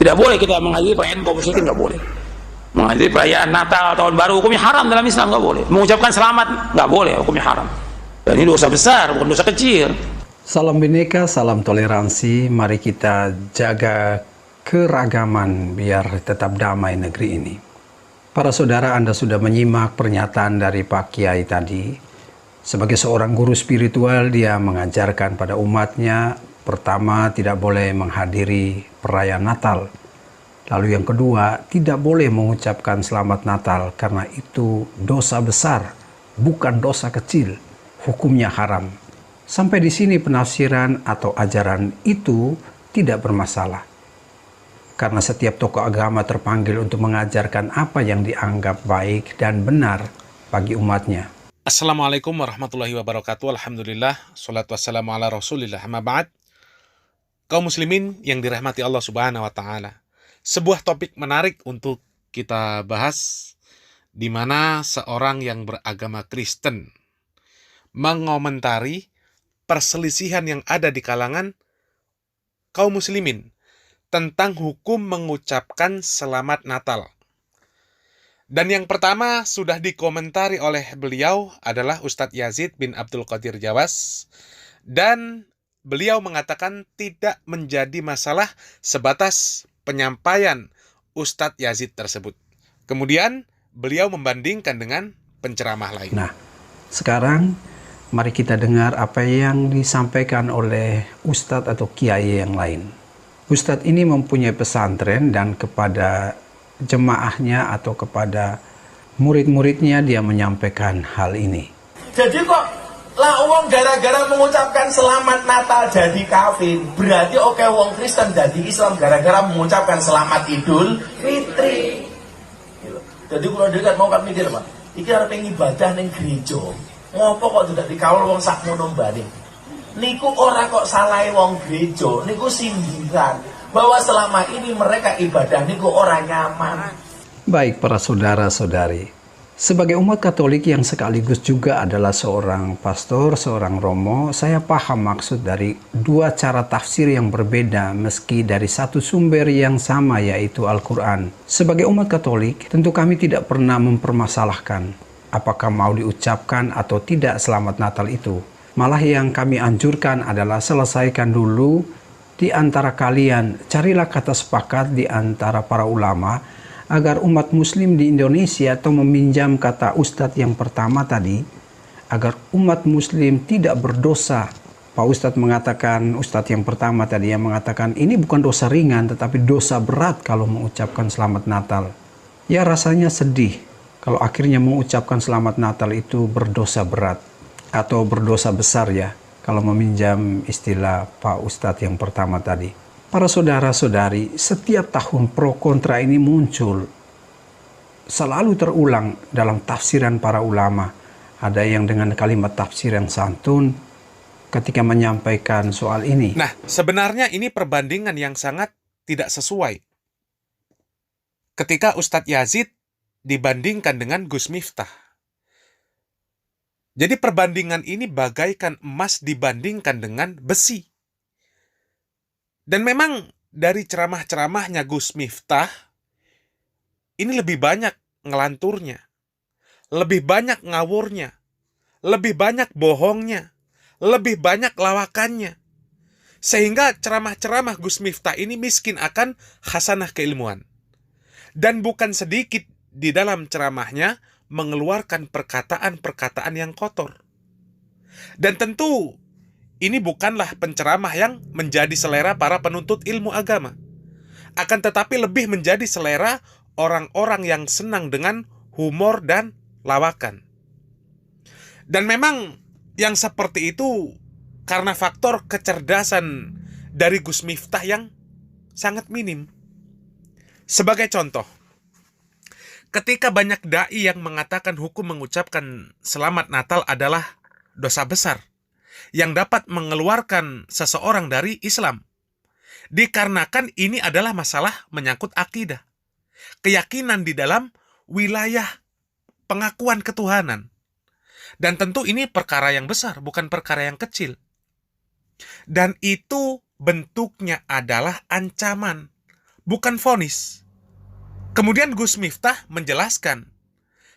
Tidak boleh kita menghadiri perayaan kaum muslimin, nggak boleh. Menghadiri perayaan Natal, tahun baru, hukumnya haram dalam Islam, nggak boleh. Mengucapkan selamat nggak boleh, hukumnya haram. Dan ini dosa besar, bukan dosa kecil. Salam Bhinneka, salam toleransi. Mari kita jaga keragaman biar tetap damai negeri ini. Para saudara, Anda sudah menyimak pernyataan dari Pak Kiai tadi. Sebagai seorang guru spiritual, dia mengajarkan pada umatnya, pertama, tidak boleh menghadiri perayaan Natal. Lalu yang kedua, tidak boleh mengucapkan selamat Natal karena itu dosa besar, bukan dosa kecil. Hukumnya haram. Sampai di sini penafsiran atau ajaran itu tidak bermasalah. Karena setiap tokoh agama terpanggil untuk mengajarkan apa yang dianggap baik dan benar bagi umatnya. Assalamualaikum warahmatullahi wabarakatuh. Alhamdulillah, salatu wassalamu ala rasulillah, amma ba'd. Kaum muslimin yang dirahmati Allah subhanahu wa ta'ala, sebuah topik menarik untuk kita bahas, di mana seorang yang beragama Kristen mengomentari perselisihan yang ada di kalangan kaum muslimin tentang hukum mengucapkan selamat Natal. Dan yang pertama sudah dikomentari oleh beliau adalah Ustadz Yazid bin Abdul Qadir Jawas, dan beliau mengatakan tidak menjadi masalah sebatas penyampaian Ustadz Yazid tersebut. Kemudian beliau membandingkan dengan penceramah lain. Nah, sekarang mari kita dengar apa yang disampaikan oleh Ustadz atau Kiai yang lain. Ustadz ini mempunyai pesantren dan kepada jemaahnya atau kepada murid-muridnya dia menyampaikan hal ini. Jadi kok lah wong gara-gara mengucapkan selamat Natal jadi kafir, berarti oke wong Kristen jadi Islam gara-gara mengucapkan selamat Idul Fitri. Jadi kalau dekat mau kan mikir Pak, iki arep ibadah ning gereja. Ngopo kok tidak dikawal wong sakmono mbane? Niku ora kok salahe wong gereja, niku sindiran bahwa selama ini mereka ibadah niku ora nyaman. Baik para saudara-saudari, sebagai umat Katolik yang sekaligus juga adalah seorang pastor, seorang romo, saya paham maksud dari dua cara tafsir yang berbeda meski dari satu sumber yang sama yaitu Al-Quran. Sebagai umat Katolik, tentu kami tidak pernah mempermasalahkan apakah mau diucapkan atau tidak selamat Natal itu. Malah yang kami anjurkan adalah selesaikan dulu di antara kalian, carilah kata sepakat di antara para ulama agar umat muslim di Indonesia, atau meminjam kata Ustadz yang pertama tadi, agar umat muslim tidak berdosa. Pak Ustadz mengatakan, Ustadz yang pertama tadi yang mengatakan ini bukan dosa ringan tetapi dosa berat kalau mengucapkan selamat Natal. Ya rasanya sedih kalau akhirnya mengucapkan selamat Natal itu berdosa berat atau berdosa besar ya, kalau meminjam istilah Pak Ustadz yang pertama tadi. Para saudara-saudari, setiap tahun pro kontra ini muncul, selalu terulang dalam tafsiran para ulama. Ada yang dengan kalimat tafsir yang santun ketika menyampaikan soal ini. Nah, sebenarnya ini perbandingan yang sangat tidak sesuai. Ketika Ustadz Yazid dibandingkan dengan Gus Miftah. Jadi perbandingan ini bagaikan emas dibandingkan dengan besi. Dan memang dari ceramah-ceramahnya Gus Miftah, ini lebih banyak ngelanturnya, lebih banyak ngawurnya, lebih banyak bohongnya, lebih banyak lawakannya. Sehingga ceramah-ceramah Gus Miftah ini miskin akan khasanah keilmuan. Dan bukan sedikit di dalam ceramahnya mengeluarkan perkataan-perkataan yang kotor. Dan tentu ini bukanlah penceramah yang menjadi selera para penuntut ilmu agama. Akan tetapi lebih menjadi selera orang-orang yang senang dengan humor dan lawakan. Dan memang yang seperti itu karena faktor kecerdasan dari Gus Miftah yang sangat minim. Sebagai contoh, ketika banyak dai yang mengatakan hukum mengucapkan selamat Natal adalah dosa besar yang dapat mengeluarkan seseorang dari Islam, dikarenakan ini adalah masalah menyangkut akidah, keyakinan di dalam wilayah pengakuan ketuhanan. Dan tentu ini perkara yang besar, bukan perkara yang kecil. Dan itu bentuknya adalah ancaman, bukan vonis. Kemudian Gus Miftah menjelaskan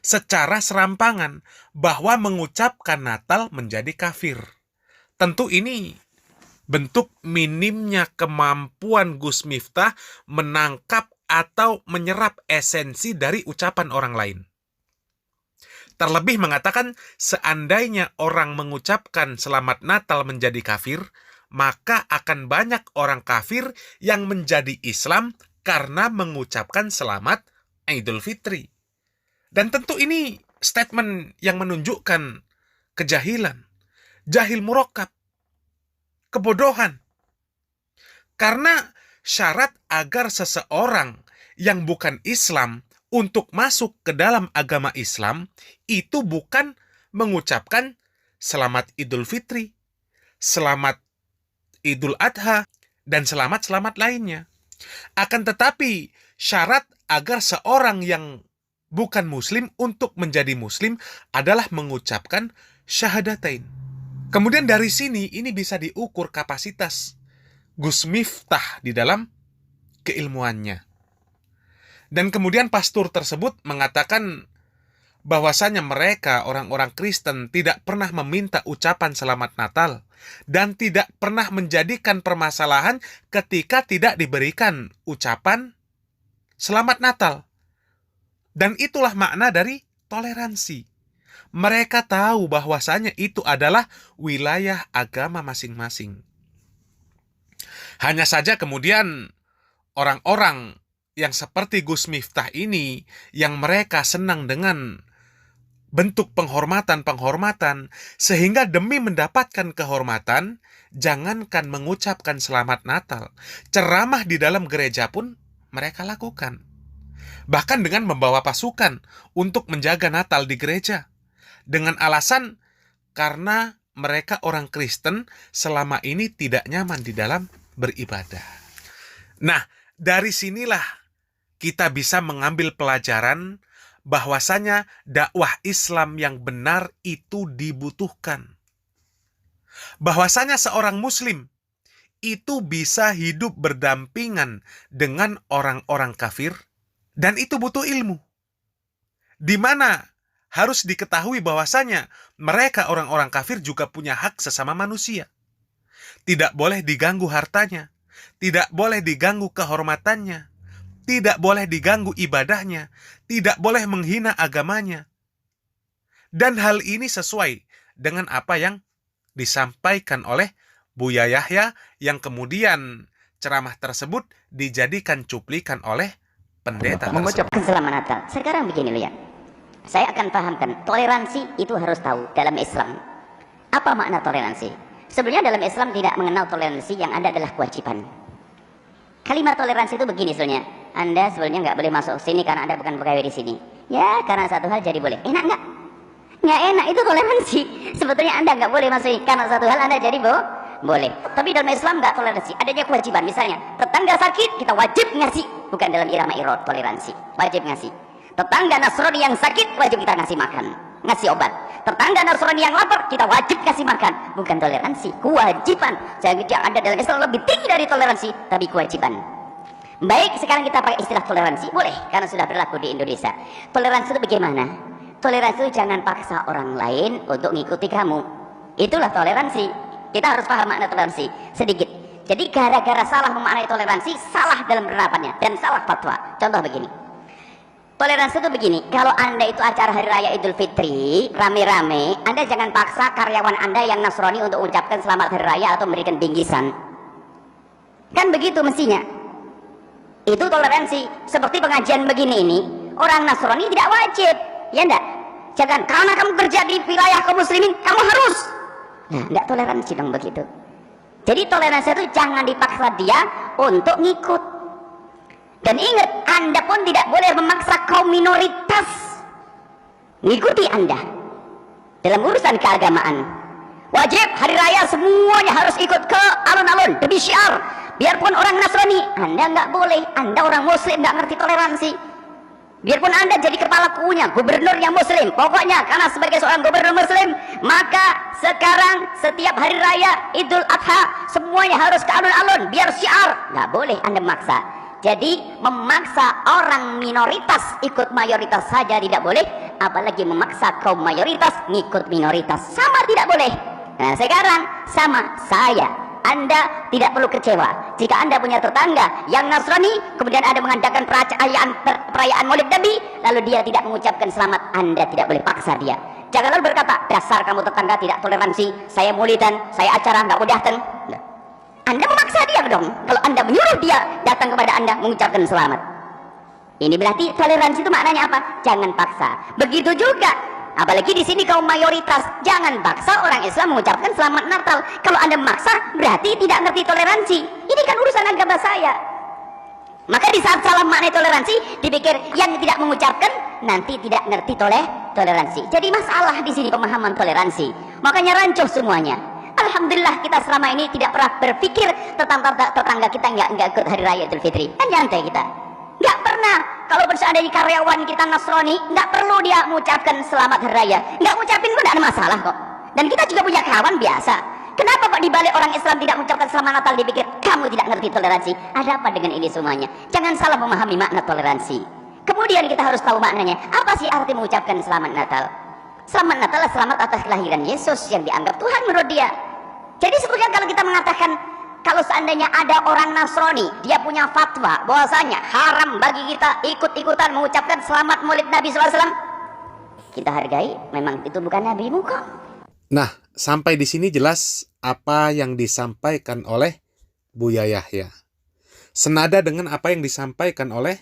secara serampangan bahwa mengucapkan Natal menjadi kafir. Tentu ini bentuk minimnya kemampuan Gus Miftah menangkap atau menyerap esensi dari ucapan orang lain. Terlebih mengatakan, seandainya orang mengucapkan selamat Natal menjadi kafir, maka akan banyak orang kafir yang menjadi Islam karena mengucapkan selamat Idul Fitri. Dan tentu ini statement yang menunjukkan kejahilan, jahil murakkab, kebodohan. Karena syarat agar seseorang yang bukan Islam untuk masuk ke dalam agama Islam itu bukan mengucapkan selamat Idul Fitri, selamat Idul Adha, dan selamat-selamat lainnya. Akan tetapi syarat agar seorang yang bukan Muslim untuk menjadi Muslim adalah mengucapkan syahadatain. Kemudian dari sini ini bisa diukur kapasitas Gus Miftah di dalam keilmuannya. Dan kemudian pastor tersebut mengatakan bahwasanya mereka orang-orang Kristen tidak pernah meminta ucapan selamat Natal dan tidak pernah menjadikan permasalahan ketika tidak diberikan ucapan selamat Natal. Dan itulah makna dari toleransi. Mereka tahu bahwasanya itu adalah wilayah agama masing-masing. Hanya saja kemudian orang-orang yang seperti Gus Miftah ini, yang mereka senang dengan bentuk penghormatan-penghormatan, sehingga demi mendapatkan kehormatan, jangankan mengucapkan selamat Natal, ceramah di dalam gereja pun mereka lakukan. Bahkan dengan membawa pasukan untuk menjaga Natal di gereja. Dengan alasan karena mereka orang Kristen selama ini tidak nyaman di dalam beribadah. Nah, dari sinilah kita bisa mengambil pelajaran bahwasanya dakwah Islam yang benar itu dibutuhkan. Bahwasanya seorang Muslim itu bisa hidup berdampingan dengan orang-orang kafir, dan itu butuh ilmu. Di mana harus diketahui bahwasanya mereka orang-orang kafir juga punya hak sesama manusia. Tidak boleh diganggu hartanya, tidak boleh diganggu kehormatannya, tidak boleh diganggu ibadahnya, tidak boleh menghina agamanya. Dan hal ini sesuai dengan apa yang disampaikan oleh Buya Yahya yang kemudian ceramah tersebut dijadikan cuplikan oleh pendeta tersebut. Mengucapkan selamat Natal. Sekarang begini loh ya. Saya akan pahamkan, toleransi itu harus tahu dalam Islam. Apa makna toleransi? Sebenarnya dalam Islam tidak mengenal toleransi, yang ada adalah kewajiban. Kalimat toleransi itu begini sebenarnya. Anda sebenarnya nggak boleh masuk sini karena Anda bukan pegawai di sini. Ya, karena satu hal jadi boleh. Enak nggak? Nggak enak, itu toleransi. Sebetulnya Anda nggak boleh masuk ini karena satu hal Anda jadi boleh. Tapi dalam Islam nggak toleransi. Adanya kewajiban. Misalnya, tetangga sakit, kita wajib ngasih. Bukan dalam irama irod, toleransi. Wajib ngasih. Tetangga Nasrani yang sakit, wajib kita ngasih makan, ngasih obat. Tetangga Nasrani yang lapar, kita wajib ngasih makan. Bukan toleransi, kewajiban. Jadi yang ada dalam Islam lebih tinggi dari toleransi, tapi kewajiban. Baik, sekarang kita pakai istilah toleransi, boleh, karena sudah berlaku di Indonesia. Toleransi itu bagaimana? Toleransi itu jangan paksa orang lain untuk mengikuti kamu. Itulah toleransi. Kita harus paham makna toleransi sedikit. Jadi gara-gara salah memaknai toleransi, salah dalam penerapannya dan salah fatwa. Contoh begini. Toleransi itu begini, kalau Anda itu acara Hari Raya Idul Fitri, rame-rame, Anda jangan paksa karyawan Anda yang Nasrani untuk mengucapkan selamat Hari Raya atau memberikan bingkisan. Kan begitu mestinya. Itu toleransi. Seperti pengajian begini ini, orang Nasrani tidak wajib. Ya enggak? Jangan, karena kamu kerja di wilayah kaum muslimin, kamu harus. Nah, enggak toleransi dong begitu. Jadi toleransi itu jangan dipaksa dia untuk ngikut. Dan ingat, Anda pun tidak boleh memaksa kaum minoritas mengikuti Anda dalam urusan keagamaan. Wajib hari raya semuanya harus ikut ke alun-alun demi syiar. Biarpun orang Nasrani, Anda nggak boleh. Anda orang Muslim nggak ngerti toleransi. Biarpun Anda jadi kepala kuunya, gubernur yang Muslim, pokoknya karena sebagai seorang gubernur Muslim, maka sekarang setiap hari raya Idul Adha semuanya harus ke alun-alun biar syiar. Nggak boleh Anda memaksa. Jadi memaksa orang minoritas ikut mayoritas saja tidak boleh, apalagi memaksa kaum mayoritas ngikut minoritas, sama tidak boleh. Nah sekarang sama saya, Anda tidak perlu kecewa jika Anda punya tetangga yang Nasrani, kemudian Anda mengadakan perayaan Maulid Nabi, lalu dia tidak mengucapkan selamat. Anda tidak boleh paksa dia. Jangan lalu berkata, dasar kamu tetangga tidak toleransi, saya maulidan, saya acara nggak mau datang. Anda memaksa dia dong kalau Anda menyuruh dia datang kepada Anda mengucapkan selamat. Ini berarti toleransi itu maknanya apa? Jangan paksa. Begitu juga, apalagi di sini kaum mayoritas, jangan paksa orang Islam mengucapkan selamat Natal. Kalau Anda memaksa berarti tidak ngerti toleransi. Ini kan urusan agama saya. Maka di saat salah makna toleransi, dipikir yang tidak mengucapkan nanti tidak ngerti toleransi. Jadi masalah di sini pemahaman toleransi. Makanya rancuh semuanya. Alhamdulillah kita selama ini tidak pernah berpikir tentang tetangga kita nggak ikut hari raya Idul Fitri. Kan nyantai kita. Nggak pernah. Kalau seandainya karyawan kita Nasrani, nggak perlu dia mengucapkan selamat hari raya. Nggak ngucapin pun nggak ada masalah kok. Dan kita juga punya kawan biasa. Kenapa Pak dibalik orang Islam tidak mengucapkan selamat Natal dipikir kamu tidak ngerti toleransi? Ada apa dengan ini semuanya? Jangan salah memahami makna toleransi. Kemudian kita harus tahu maknanya. Apa sih arti mengucapkan selamat Natal? Selamat Natal adalah selamat atas kelahiran Yesus yang dianggap Tuhan menurut dia. Jadi sebetulnya kalau kita mengatakan kalau seandainya ada orang Nasrani, dia punya fatwa bahwasanya haram bagi kita ikut-ikutan mengucapkan selamat Maulid Nabi SAW, kita hargai, memang itu bukan nabimu kok. Nah, sampai di sini jelas apa yang disampaikan oleh Buya Yahya. Senada dengan apa yang disampaikan oleh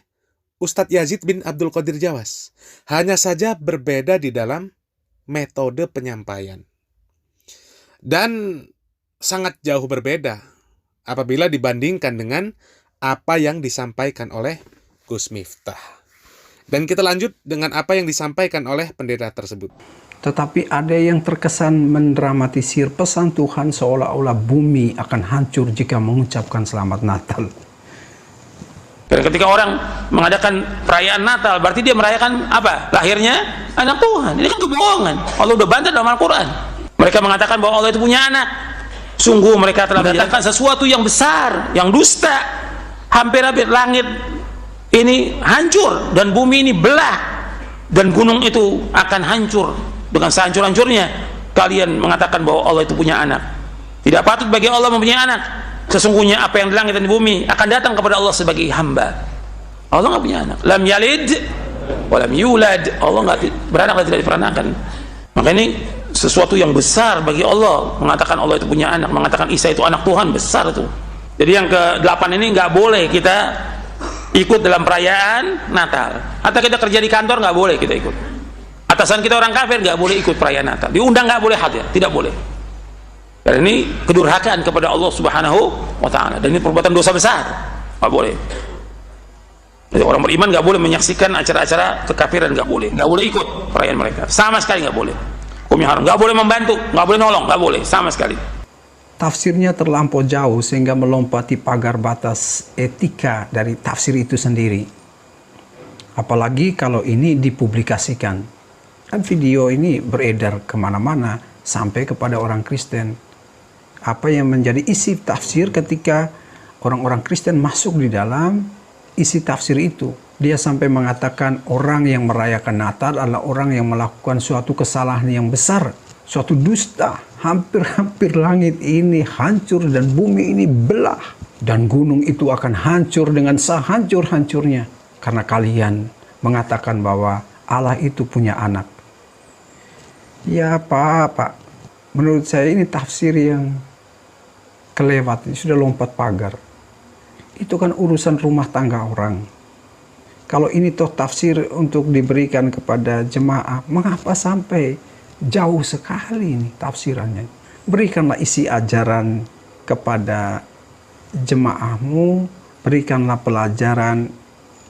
Ustadz Yazid bin Abdul Qadir Jawas. Hanya saja berbeda di dalam metode penyampaian. Dan sangat jauh berbeda apabila dibandingkan dengan apa yang disampaikan oleh Gus Miftah. Dan kita lanjut dengan apa yang disampaikan oleh pendeta tersebut. Tetapi ada yang terkesan mendramatisir pesan Tuhan seolah-olah bumi akan hancur jika mengucapkan selamat Natal. Dan ketika orang mengadakan perayaan Natal, berarti dia merayakan apa? Lahirnya anak Tuhan. Ini kan kebohongan. Allah udah bantah dalam Al-Quran. Mereka mengatakan bahwa Allah itu punya anak. Sungguh mereka telah mendatangkan sesuatu yang besar, yang dusta. Hampir-hampir langit ini hancur dan bumi ini belah dan gunung itu akan hancur dengan sehancur-hancurnya. Kalian mengatakan bahwa Allah itu punya anak. Tidak patut bagi Allah mempunyai anak. Sesungguhnya apa yang di langit dan di bumi akan datang kepada Allah sebagai hamba. Allah nggak punya anak. Lam yalid wa lam yulad. Allah nggak beranak dan tidak diperanakan. Maka ini sesuatu yang besar bagi Allah, mengatakan Allah itu punya anak, mengatakan Isa itu anak Tuhan, besar itu. Jadi yang ke-8 ini nggak boleh kita ikut dalam perayaan Natal. Atau kita kerja di kantor nggak boleh kita ikut. Atasan kita orang kafir nggak boleh ikut perayaan Natal. Diundang nggak boleh hadir, tidak boleh. Karena ini kedurhakaan kepada Allah Subhanahu wa Ta'ala. Dan ini perbuatan dosa besar, nggak boleh. Jadi orang beriman nggak boleh menyaksikan acara-acara kekafiran, nggak boleh ikut perayaan mereka, sama sekali nggak boleh. Hukumnya haram, nggak boleh membantu, nggak boleh nolong, nggak boleh sama sekali. Tafsirnya terlampau jauh sehingga melompati pagar batas etika dari tafsir itu sendiri. Apalagi kalau ini dipublikasikan. Kan video ini beredar kemana-mana sampai kepada orang Kristen. Apa yang menjadi isi tafsir ketika orang-orang Kristen masuk di dalam isi tafsir itu. Dia sampai mengatakan orang yang merayakan Natal adalah orang yang melakukan suatu kesalahan yang besar, suatu dusta. Hampir-hampir langit ini hancur dan bumi ini belah. Dan gunung itu akan hancur dengan sehancur-hancurnya. Karena kalian mengatakan bahwa Allah itu punya anak. Ya Pak, menurut saya ini tafsir yang kelewat, sudah lompat pagar. Itu kan urusan rumah tangga orang. Kalau ini toh tafsir untuk diberikan kepada jemaah, mengapa sampai jauh sekali ini tafsirannya? Berikanlah isi ajaran kepada jemaahmu, berikanlah pelajaran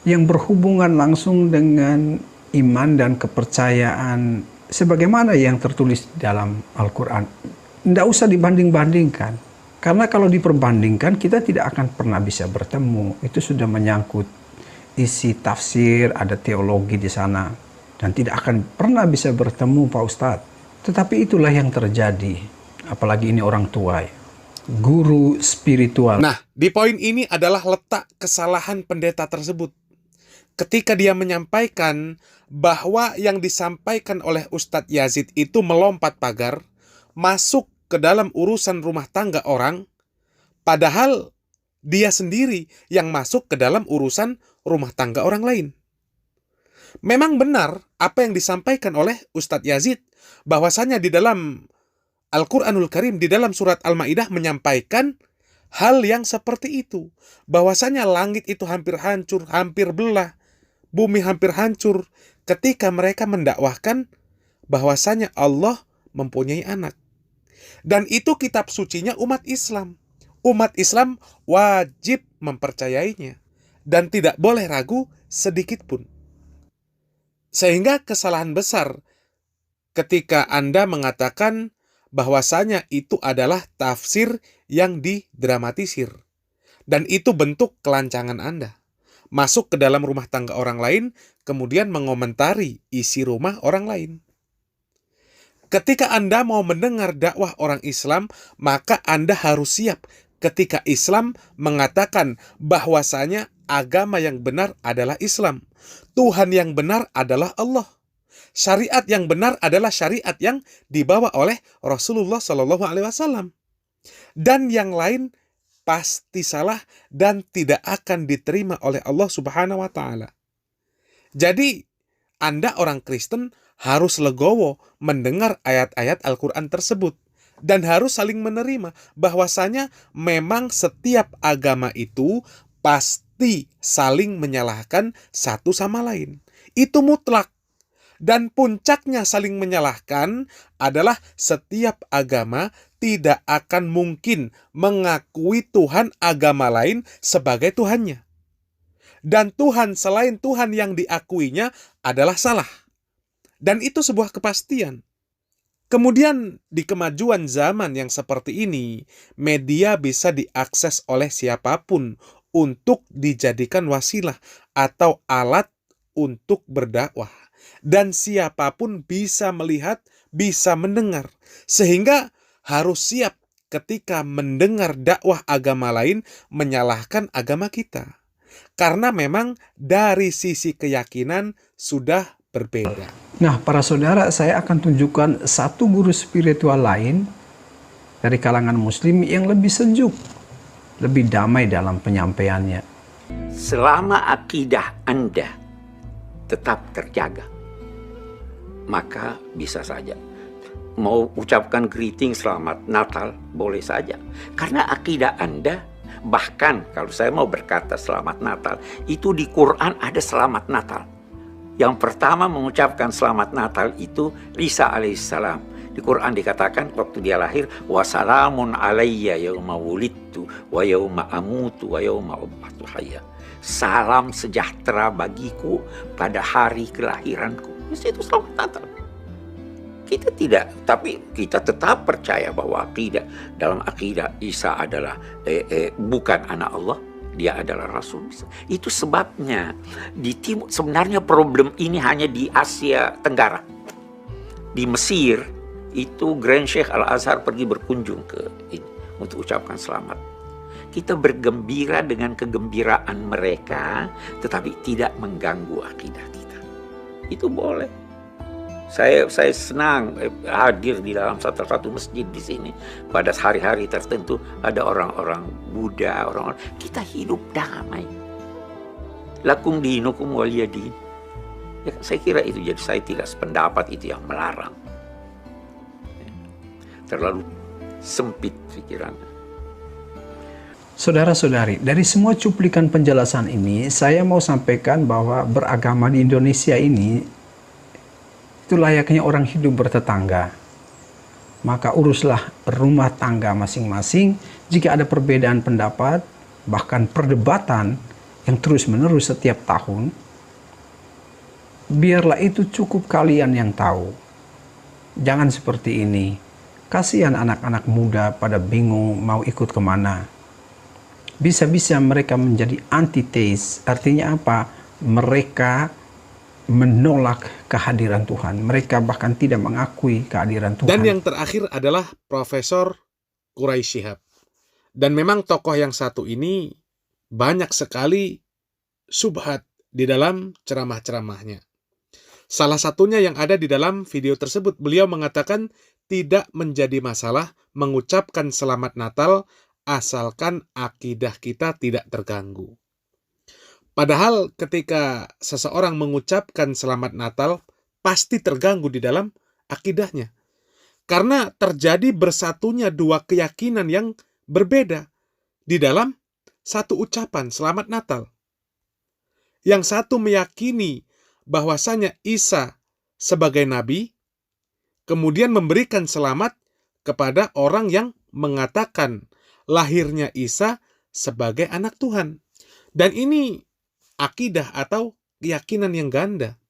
yang berhubungan langsung dengan iman dan kepercayaan sebagaimana yang tertulis dalam Al-Quran. Tidak usah dibanding-bandingkan. Karena kalau diperbandingkan kita tidak akan pernah bisa bertemu. Itu sudah menyangkut isi tafsir, ada teologi di sana. Dan tidak akan pernah bisa bertemu Pak Ustadz. Tetapi itulah yang terjadi. Apalagi ini orang tua. guru spiritual. Nah, di poin ini adalah letak kesalahan pendeta tersebut. Ketika dia menyampaikan bahwa yang disampaikan oleh Ustadz Yazid itu melompat pagar, masuk ke dalam urusan rumah tangga orang, padahal dia sendiri yang masuk ke dalam urusan rumah tangga orang lain. Memang benar apa yang disampaikan oleh Ustadz Yazid, bahwasanya di dalam Al-Quranul Karim, di dalam surat Al-Ma'idah menyampaikan hal yang seperti itu. Bahwasanya langit itu hampir hancur, hampir belah, bumi hampir hancur ketika mereka mendakwahkan bahwasanya Allah mempunyai anak. Dan itu kitab sucinya umat Islam. Umat Islam wajib mempercayainya dan tidak boleh ragu sedikit pun. Sehingga kesalahan besar ketika Anda mengatakan bahwasanya itu adalah tafsir yang didramatisir. Dan itu bentuk kelancangan Anda. Masuk ke dalam rumah tangga orang lain, kemudian mengomentari isi rumah orang lain. Ketika Anda mau mendengar dakwah orang Islam, maka Anda harus siap ketika Islam mengatakan bahwasanya agama yang benar adalah Islam. Tuhan yang benar adalah Allah. Syariat yang benar adalah syariat yang dibawa oleh Rasulullah SAW. Dan yang lain pasti salah dan tidak akan diterima oleh Allah Subhanahu wa Ta'ala. Jadi, Anda orang Kristen harus legowo mendengar ayat-ayat Al-Quran tersebut dan harus saling menerima bahwasanya memang setiap agama itu pasti saling menyalahkan satu sama lain. Itu mutlak. Dan puncaknya saling menyalahkan adalah setiap agama tidak akan mungkin mengakui Tuhan agama lain sebagai Tuhannya. Dan Tuhan selain Tuhan yang diakuinya adalah salah. Dan itu sebuah kepastian. Kemudian di kemajuan zaman yang seperti ini, media bisa diakses oleh siapapun untuk dijadikan wasilah atau alat untuk berdakwah. Dan siapapun bisa melihat, bisa mendengar. Sehingga harus siap ketika mendengar dakwah agama lain menyalahkan agama kita. Karena memang dari sisi keyakinan sudah berbeda. Nah, para saudara, saya akan tunjukkan satu guru spiritual lain dari kalangan muslim yang lebih sejuk, lebih damai dalam penyampaiannya. Selama akidah Anda tetap terjaga, maka bisa saja. Mau ucapkan greeting selamat Natal, boleh saja. Karena akidah Anda, bahkan kalau saya mau berkata selamat Natal, itu di Quran ada selamat Natal. Yang pertama mengucapkan selamat Natal itu Isa alaihissalam. Di Quran dikatakan waktu dia lahir, wassalamun alayya yauma wulidtu wa yauma amutu wa yauma ub'atsu hayya. Salam sejahtera bagiku pada hari kelahiranku. Itu selamat Natal. Kita tidak, tapi kita tetap percaya bahwa dalam akidah Isa adalah bukan anak Allah, dia adalah Rasul. Itu sebabnya di timur, sebenarnya problem ini hanya di Asia Tenggara. Di Mesir itu Grand Sheikh Al-Azhar pergi berkunjung ke ini untuk ucapkan selamat. Kita bergembira dengan kegembiraan mereka, tetapi tidak mengganggu akidah kita. Itu boleh. Saya senang hadir di dalam satu masjid di sini. Pada hari-hari tertentu ada orang-orang Buddha, orang-orang kita hidup damai. Lakum dinukum waliyadin. Ya, saya kira itu, jadi saya tidak sependapat itu yang melarang. Terlalu sempit pikirannya. Saudara-saudari, dari semua cuplikan penjelasan ini, saya mau sampaikan bahwa beragama di Indonesia ini itu layaknya orang hidup bertetangga. Maka uruslah rumah tangga masing-masing. Jika ada perbedaan pendapat, bahkan perdebatan yang terus-menerus setiap tahun, biarlah itu cukup kalian yang tahu. Jangan seperti ini. Kasihan anak-anak muda pada bingung mau ikut kemana. Bisa-bisa mereka menjadi antiteis. Artinya apa? Mereka menolak kehadiran Tuhan. Mereka bahkan tidak mengakui kehadiran Tuhan. Dan yang terakhir adalah Profesor Quraisy Shihab. Dan memang tokoh yang satu ini banyak sekali syubhat di dalam ceramah-ceramahnya. Salah satunya yang ada di dalam video tersebut, beliau mengatakan tidak menjadi masalah mengucapkan selamat Natal asalkan akidah kita tidak terganggu. Padahal ketika seseorang mengucapkan selamat Natal, pasti terganggu di dalam akidahnya. Karena terjadi bersatunya dua keyakinan yang berbeda di dalam satu ucapan selamat Natal. Yang satu meyakini bahwasanya Isa sebagai nabi, kemudian memberikan selamat kepada orang yang mengatakan lahirnya Isa sebagai anak Tuhan. Dan ini akidah atau keyakinan yang ganda.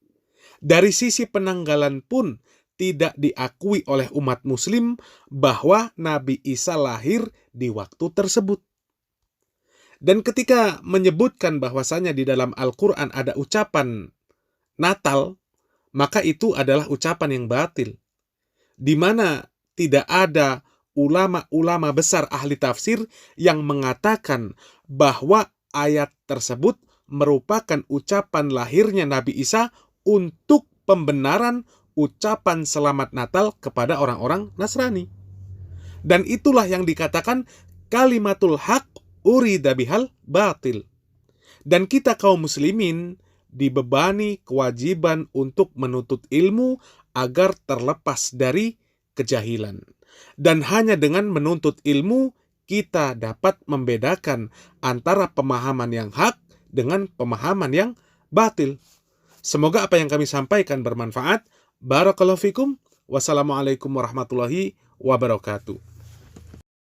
Dari sisi penanggalan pun tidak diakui oleh umat muslim bahwa Nabi Isa lahir di waktu tersebut. Dan ketika menyebutkan bahwasanya di dalam Al-Quran ada ucapan Natal, maka itu adalah ucapan yang batil. Di mana tidak ada ulama-ulama besar ahli tafsir yang mengatakan bahwa ayat tersebut merupakan ucapan lahirnya Nabi Isa untuk pembenaran ucapan selamat Natal kepada orang-orang Nasrani. Dan itulah yang dikatakan kalimatul haq urida bihal batil. Dan kita kaum muslimin dibebani kewajiban untuk menuntut ilmu agar terlepas dari kejahilan. Dan hanya dengan menuntut ilmu kita dapat membedakan antara pemahaman yang hak dengan pemahaman yang batil. Semoga apa yang kami sampaikan bermanfaat. Barakallahu fikum. Wassalamualaikum warahmatullahi wabarakatuh.